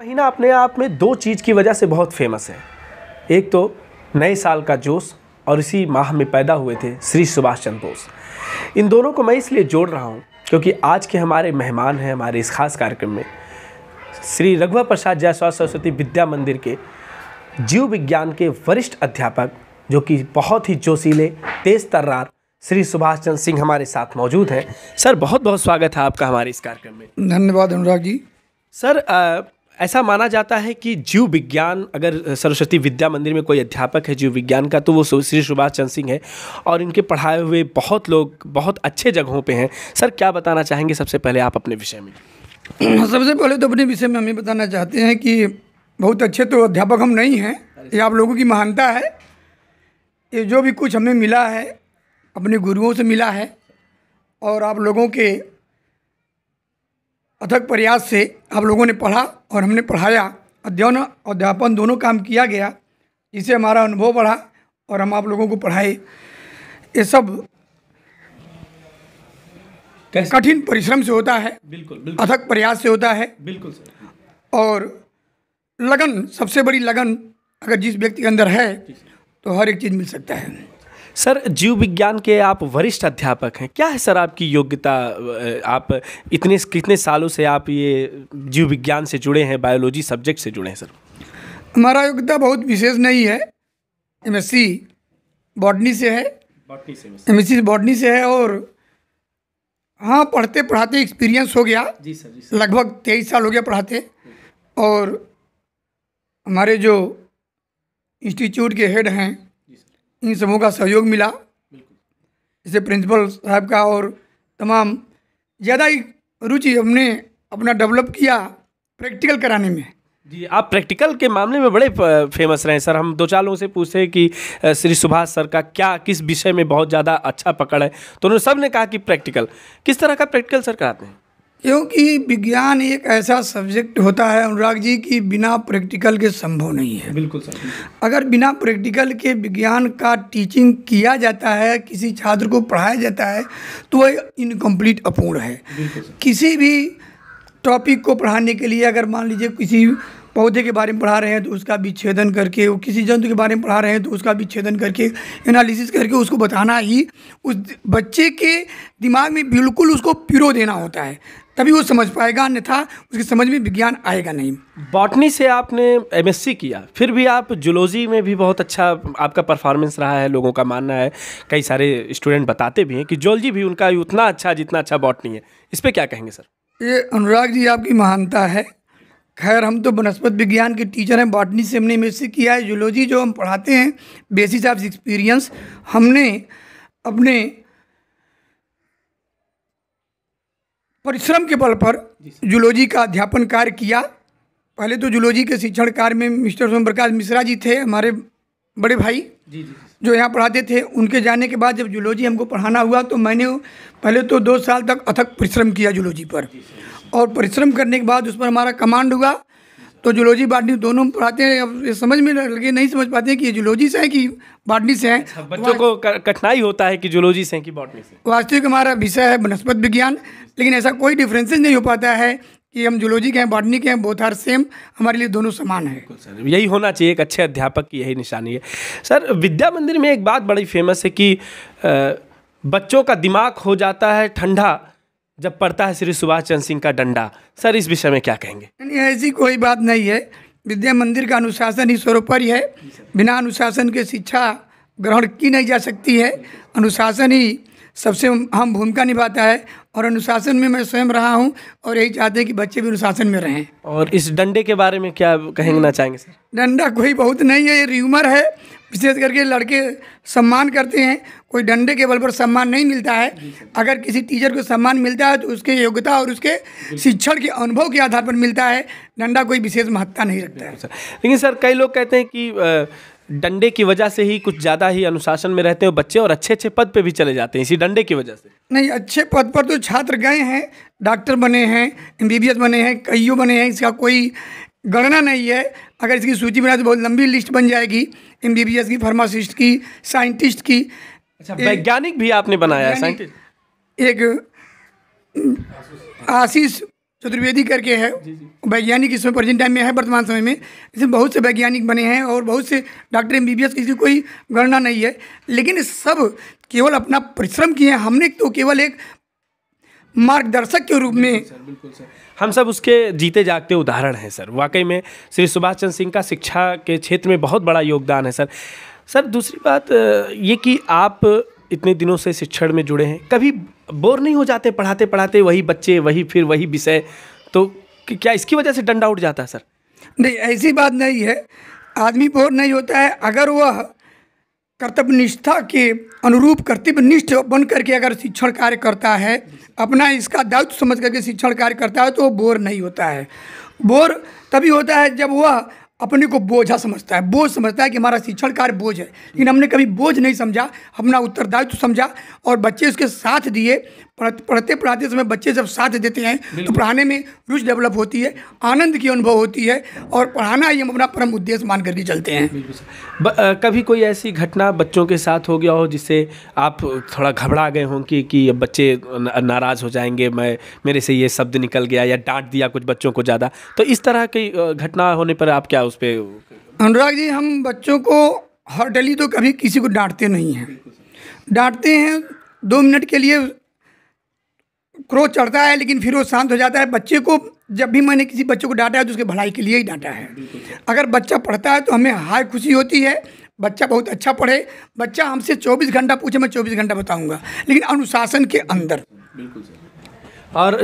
महीना अपने आप में दो चीज़ की वजह से बहुत फेमस है। एक तो नए साल का जोश और इसी माह में पैदा हुए थे श्री सुभाष चंद्र बोस। इन दोनों को मैं इसलिए जोड़ रहा हूँ क्योंकि आज के हमारे मेहमान हैं हमारे इस खास कार्यक्रम में श्री रघुवर प्रसाद जायसवाल सरस्वती विद्या मंदिर के जीव विज्ञान के वरिष्ठ अध्यापक जो कि बहुत ही जोशीले तेज तर्रार श्री सुभाष चंद्र सिंह हमारे साथ मौजूद हैं। सर बहुत बहुत स्वागत है आपका हमारे इस कार्यक्रम में। धन्यवाद अनुराग जी। सर ऐसा माना जाता है कि जीव विज्ञान अगर सरस्वती विद्या मंदिर में कोई अध्यापक है जीव विज्ञान का तो वो श्री सुभाष चंद्र सिंह है और इनके पढ़ाए हुए बहुत लोग बहुत अच्छे जगहों पे हैं। सर क्या बताना चाहेंगे सबसे पहले आप अपने विषय में? सबसे पहले तो अपने विषय में हम ये बताना चाहते हैं कि बहुत अच्छे तो अध्यापक हम नहीं हैं, ये आप लोगों की महानता है। ये जो भी कुछ हमें मिला है अपने गुरुओं से मिला है और आप लोगों के अथक प्रयास से आप लोगों ने पढ़ा और हमने पढ़ाया, अध्ययन और अध्यापन दोनों काम किया गया, जिससे हमारा अनुभव बढ़ा और हम आप लोगों को पढ़ाए। ये सब कठिन परिश्रम से होता है, बिल्कुल अथक प्रयास से होता है, बिल्कुल सर। और लगन, सबसे बड़ी लगन अगर जिस व्यक्ति के अंदर है तो हर एक चीज़ मिल सकता है। सर जीव विज्ञान के आप वरिष्ठ अध्यापक हैं, क्या है सर आपकी योग्यता? आप कितने सालों से आप ये जीव विज्ञान से जुड़े हैं, बायोलॉजी सब्जेक्ट से जुड़े हैं सर? हमारा योग्यता बहुत विशेष नहीं है, एमएससी बॉटनी से है, एमएससी बॉटनी से है। और हाँ, पढ़ते पढ़ाते एक्सपीरियंस हो गया जी सर, लगभग 23 साल हो गया पढ़ाते। और हमारे जो इंस्टीट्यूट के हेड हैं इन सबों का सहयोग मिला, जैसे प्रिंसिपल साहब का, और तमाम ज़्यादा ही रुचि हमने अपना डेवलप किया प्रैक्टिकल कराने में। जी, आप प्रैक्टिकल के मामले में बड़े फेमस रहे सर। हम दो चार लोगों से पूछे कि श्री सुभाष सर का क्या किस विषय में बहुत ज़्यादा अच्छा पकड़ है तो उन्होंने सब ने कहा कि प्रैक्टिकल। किस तरह का प्रैक्टिकल सर कराते हैं? क्योंकि विज्ञान एक ऐसा सब्जेक्ट होता है अनुराग जी कि बिना प्रैक्टिकल के संभव नहीं है। बिल्कुल सर। अगर बिना प्रैक्टिकल के विज्ञान का टीचिंग किया जाता है, किसी छात्र को पढ़ाया जाता है तो वह इनकम्प्लीट, अपूर्ण है। किसी भी टॉपिक को पढ़ाने के लिए अगर मान लीजिए किसी पौधे के बारे में पढ़ा रहे हैं तो उसका विच्छेदन करके, वो किसी जंतु के बारे में पढ़ा रहे हैं तो उसका विच्छेदन करके, एनालिसिस करके उसको बताना ही उस बच्चे के दिमाग में बिल्कुल उसको पिरो देना होता है, तभी वो समझ पाएगा, अन्यथा उसकी समझ में विज्ञान आएगा नहीं। बॉटनी से आपने एमएससी किया, फिर भी आप जूलॉजी में भी बहुत अच्छा आपका परफॉर्मेंस रहा है। लोगों का मानना है, कई सारे स्टूडेंट बताते भी हैं कि जूलॉजी भी उनका उतना अच्छा जितना अच्छा बॉटनी है। इस पर क्या कहेंगे सर? ये अनुराग जी आपकी महानता है। खैर हम तो वनस्पति विज्ञान के टीचर हैं, बॉटनी से हमने एमएससी किया है। जूलॉजी जो हम पढ़ाते हैं बेसिस ऑफ एक्सपीरियंस, हमने अपने परिश्रम के बल पर जूलॉजी का अध्यापन कार्य किया। पहले तो जूलॉजी के शिक्षण कार्य में मिस्टर सोम प्रकाश मिश्रा जी थे, हमारे बड़े भाई जो यहाँ पढ़ाते थे। उनके जाने के बाद जब जूलॉजी हमको पढ़ाना हुआ तो मैंने पहले तो 2 साल तक अथक परिश्रम किया जूलॉजी पर, और परिश्रम करने के बाद उस पर हमारा कमांड हुआ। तो जूलॉजी बॉटनी दोनों पढ़ाते हैं। अब ये समझ में लगे नहीं समझ पाते हैं कि ये जूलॉजी से है कि बॉटनी से है। बच्चों को कठिनाई होता है कि जूलॉजी से है कि बॉटनी से। वास्तविक हमारा विषय है वनस्पति विज्ञान, लेकिन ऐसा कोई डिफरेंसेस नहीं हो पाता है कि हम जूलॉजी के हैं बॉटनी के हैं, बोथ आर सेम, हमारे लिए दोनों समान है। सर यही होना चाहिए, एक अच्छे अध्यापक की यही निशानी है। सर विद्या मंदिर में एक बात बड़ी फेमस है कि बच्चों का दिमाग हो जाता है ठंडा जब पढ़ता है श्री सुभाष चंद्र सिंह का डंडा। सर इस विषय में क्या कहेंगे? नहीं, ऐसी कोई बात नहीं है। विद्या मंदिर का अनुशासन ही सर्वोपरि है। बिना अनुशासन के शिक्षा ग्रहण की नहीं जा सकती है। अनुशासन ही सबसे अहम भूमिका निभाता है और अनुशासन में मैं स्वयं रहा हूँ और यही चाहते हैं कि बच्चे भी अनुशासन में रहें। और इस डंडे के बारे में क्या कहना चाहेंगे सर? डंडा कोई बहुत नहीं है, ये र्यूमर है। विशेष करके लड़के सम्मान करते हैं, कोई डंडे के बल पर सम्मान नहीं मिलता है। अगर किसी टीचर को सम्मान मिलता है तो उसके योग्यता और उसके शिक्षण के अनुभव के आधार पर मिलता है। डंडा कोई विशेष महत्ता नहीं रखता है। लेकिन सर कई लोग कहते हैं कि डंडे की वजह से ही कुछ ज़्यादा ही अनुशासन में रहते हैं बच्चे और अच्छे अच्छे पद पे भी चले जाते हैं इसी डंडे की वजह से। नहीं, अच्छे पद पर तो छात्र गए हैं, डॉक्टर बने हैं, एमबीबीएस बने हैं, कईयों बने हैं, इसका कोई गणना नहीं है। अगर इसकी सूची बनाए तो बहुत लंबी लिस्ट बन जाएगी, एमबीबीएस की, फार्मासिस्ट की, साइंटिस्ट की। अच्छा, वैज्ञानिक भी आपने बनाया है? साइंटिस्ट एक आशीष चतुर्वेदी करके है, वैज्ञानिक इसमें प्रेजेंट टाइम में है, वर्तमान समय में इसमें बहुत से वैज्ञानिक बने हैं और बहुत से डॉक्टर MBBS, किसी कोई गणना नहीं है, लेकिन सब केवल अपना परिश्रम किए हैं। हमने तो केवल एक मार्गदर्शक के रूप में। बिल्कुल सर, हम सब उसके जीते जागते उदाहरण हैं सर। वाकई में श्री सुभाष चंद्र सिंह का शिक्षा के क्षेत्र में बहुत बड़ा योगदान है सर। सर दूसरी बात ये कि आप इतने दिनों से शिक्षण में जुड़े हैं, कभी बोर नहीं हो जाते पढ़ाते पढ़ाते वही बच्चे फिर वही विषय, तो क्या इसकी वजह से डंडा उठ जाता है सर? नहीं, ऐसी बात नहीं है, आदमी बोर नहीं होता है अगर वह कर्तव्यनिष्ठा के अनुरूप कर्तव्यनिष्ठ बन करके अगर शिक्षण कार्य करता है, अपना इसका दायित्व समझ करके शिक्षण कार्य करता है, तो वो बोर नहीं होता है। बोर तभी होता है जब वह अपने को बोझा समझता है, बोझ समझता है कि हमारा शिक्षण कार्य बोझ है, लेकिन हमने कभी बोझ नहीं समझा, अपना उत्तरदायित्व समझा और बच्चे उसके साथ दिए। पढ़ते पढ़ाते समय बच्चे जब साथ देते हैं तो पढ़ाने में रुचि डेवलप होती है, आनंद की अनुभव होती है और पढ़ाना ही हम अपना परम उद्देश्य मान करके चलते हैं। कभी कोई ऐसी घटना बच्चों के साथ हो गया हो जिससे आप थोड़ा घबरा गए हों कि अब बच्चे नाराज़ हो जाएंगे, मेरे से ये शब्द निकल गया या डांट दिया कुछ बच्चों को ज़्यादा, तो इस तरह की घटना होने पर आप क्या उस पर? अनुराग जी, हम बच्चों को हार्डली तो कभी किसी को डांटते नहीं हैं। डांटते हैं 2 मिनट के लिए, क्रोध चढ़ता है लेकिन फिर वो शांत हो जाता है। बच्चे को जब भी मैंने किसी बच्चे को डांटा है तो उसके भलाई के लिए ही डांटा है। अगर बच्चा पढ़ता है तो हमें हाय खुशी होती है, बच्चा बहुत अच्छा पढ़े। बच्चा हमसे 24 घंटा पूछे, मैं 24 घंटा बताऊंगा, लेकिन अनुशासन के अंदर। बिल्कुल सर। और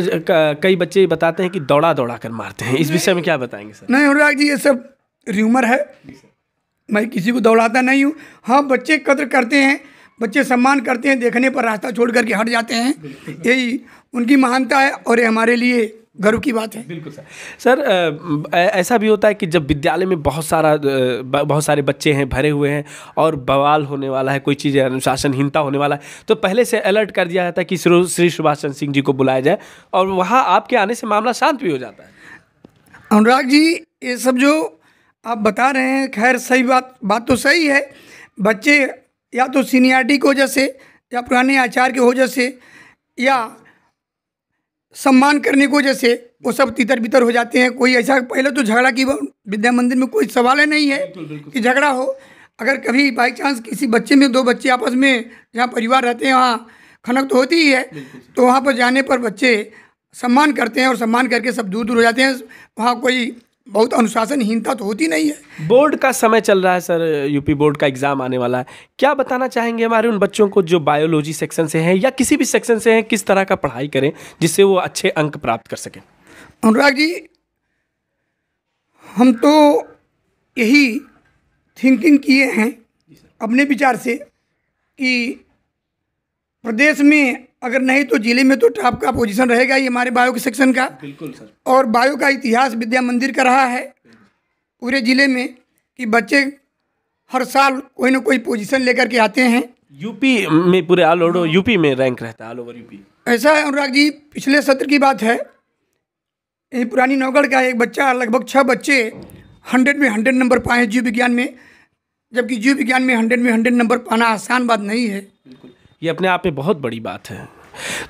कई बच्चे बताते हैं कि दौड़ा कर मारते हैं, इस विषय में क्या बताएंगे सर? नहीं अनुराग जी, ये सब र्यूमर है, मैं किसी को दौड़ाता नहीं हूँ। हाँ, बच्चे कद्र करते हैं, बच्चे सम्मान करते हैं, देखने पर रास्ता छोड़ करके हट जाते हैं, यही उनकी महानता है और ये हमारे लिए गर्व की बात है। बिल्कुल सर। सर ऐसा भी होता है कि जब विद्यालय में बहुत सारे बच्चे हैं, भरे हुए हैं और बवाल होने वाला है, कोई चीज़ अनुशासनहीनता होने वाला है, तो पहले से अलर्ट कर दिया जाता है कि श्री सुभाष चंद्र सिंह जी को बुलाया जाए और वहाँ आपके आने से मामला शांत भी हो जाता है। अनुराग जी, ये सब जो आप बता रहे हैं, खैर सही बात तो सही है। बच्चे या तो सीनियरिटी की वजह से या पुराने आचार की वजह से या सम्मान करने की वजह से वो सब तितर बितर हो जाते हैं। कोई ऐसा, पहले तो झगड़ा की विद्या मंदिर में कोई सवाल ही नहीं है कि झगड़ा हो। अगर कभी बाई चांस किसी बच्चे में 2 बच्चे आपस में जहाँ परिवार रहते हैं वहाँ खनक तो होती ही है, तो वहाँ पर जाने पर बच्चे सम्मान करते हैं और सम्मान करके सब दूर हो जाते हैं। वहाँ कोई बहुत अनुशासनहीनता तो होती नहीं है। बोर्ड का समय चल रहा है सर, यूपी बोर्ड का एग्ज़ाम आने वाला है, क्या बताना चाहेंगे हमारे उन बच्चों को जो बायोलॉजी सेक्शन से हैं या किसी भी सेक्शन से हैं, किस तरह का पढ़ाई करें जिससे वो अच्छे अंक प्राप्त कर सकें? अनुराग जी, हम तो यही थिंकिंग किए हैं अपने विचार से कि प्रदेश में अगर नहीं तो जिले में तो टॉप का पोजीशन रहेगा ही हमारे बायो के सेक्शन का। बिल्कुल सर। और बायो का इतिहास विद्या मंदिर का रहा है पूरे ज़िले में कि बच्चे हर साल कोई ना कोई पोजीशन लेकर के आते हैं। यूपी में पूरे ऑल ओवर यूपी में रैंक रहता है, ऑल ओवर यूपी। ऐसा है अनुराग जी, पिछले सत्र की बात है, यही पुरानी नौगढ़ का एक बच्चा, लगभग 6 बच्चे 100 में 100 नंबर पाए जीव विज्ञान में, जबकि जीव विज्ञान में 100 में 100 नंबर पाना आसान बात नहीं है। ये अपने आप में बहुत बड़ी बात है।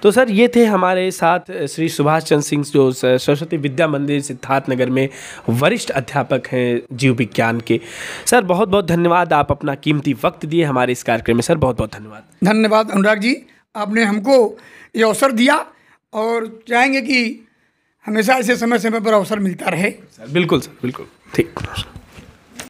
तो सर ये थे हमारे साथ श्री सुभाष चंद्र सिंह, जो सरस्वती विद्या मंदिर सिद्धार्थनगर में वरिष्ठ अध्यापक हैं जीव विज्ञान के। सर बहुत बहुत धन्यवाद, आप अपना कीमती वक्त दिए हमारे इस कार्यक्रम में। सर बहुत बहुत धन्यवाद। धन्यवाद अनुराग जी, आपने हमको ये अवसर दिया और चाहेंगे कि हमेशा ऐसे समय पर अवसर मिलता रहे। सर बिल्कुल सर, बिल्कुल ठीक।